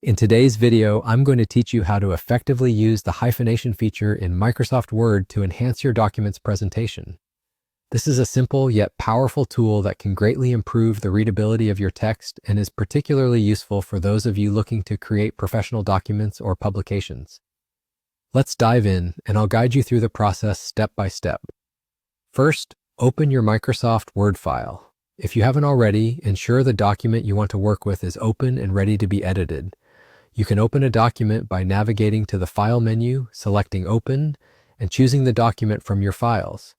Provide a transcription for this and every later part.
In today's video, I'm going to teach you how to effectively use the hyphenation feature in Microsoft Word to enhance your document's presentation. This is a simple yet powerful tool that can greatly improve the readability of your text and is particularly useful for those of you looking to create professional documents or publications. Let's dive in, and I'll guide you through the process step by step. First, open your Microsoft Word file. If you haven't already, ensure the document you want to work with is open and ready to be edited. You can open a document by navigating to the File menu, selecting Open, and choosing the document from your files.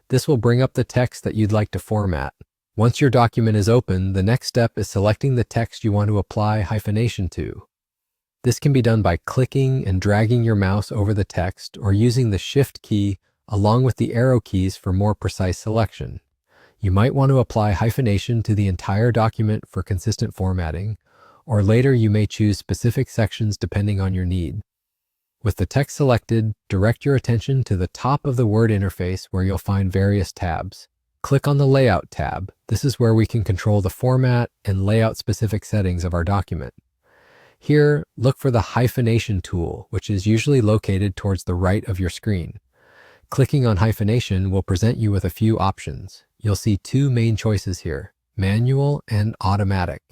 This will bring up the text that you'd like to format. Once your document is open, the next step is selecting the text you want to apply hyphenation to. This can be done by clicking and dragging your mouse over the text or using the Shift key along with the arrow keys for more precise selection. You might want to apply hyphenation to the entire document for consistent formatting, or later you may choose specific sections depending on your need. With the text selected, direct your attention to the top of the Word interface where you'll find various tabs. Click on the Layout tab. This is where we can control the format and layout specific settings of our document. Here, look for the hyphenation tool, which is usually located towards the right of your screen. Clicking on hyphenation will present you with a few options. You'll see two main choices here, manual and automatic.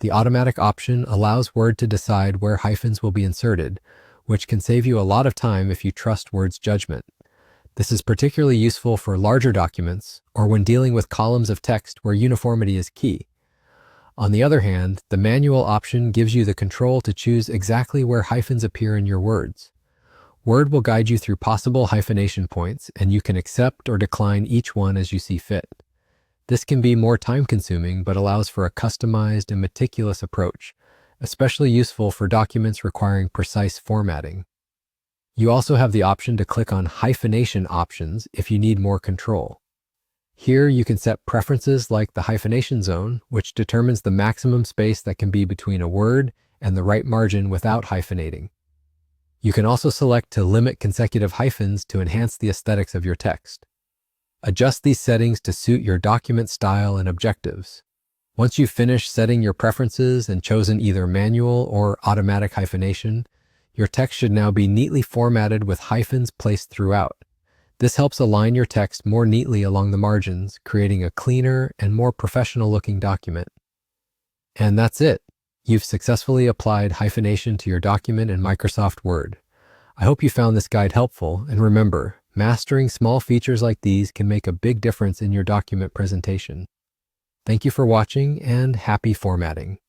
The automatic option allows Word to decide where hyphens will be inserted, which can save you a lot of time if you trust Word's judgment. This is particularly useful for larger documents or when dealing with columns of text where uniformity is key. On the other hand, the manual option gives you the control to choose exactly where hyphens appear in your words. Word will guide you through possible hyphenation points, and you can accept or decline each one as you see fit. This can be more time-consuming, but allows for a customized and meticulous approach, especially useful for documents requiring precise formatting. You also have the option to click on hyphenation options if you need more control. Here you can set preferences like the hyphenation zone, which determines the maximum space that can be between a word and the right margin without hyphenating. You can also select to limit consecutive hyphens to enhance the aesthetics of your text. Adjust these settings to suit your document style and objectives. Once you've finished setting your preferences and chosen either manual or automatic hyphenation, your text should now be neatly formatted with hyphens placed throughout. This helps align your text more neatly along the margins, creating a cleaner and more professional-looking document. And that's it. You've successfully applied hyphenation to your document in Microsoft Word. I hope you found this guide helpful, and remember, mastering small features like these can make a big difference in your document presentation. Thank you for watching, and happy formatting.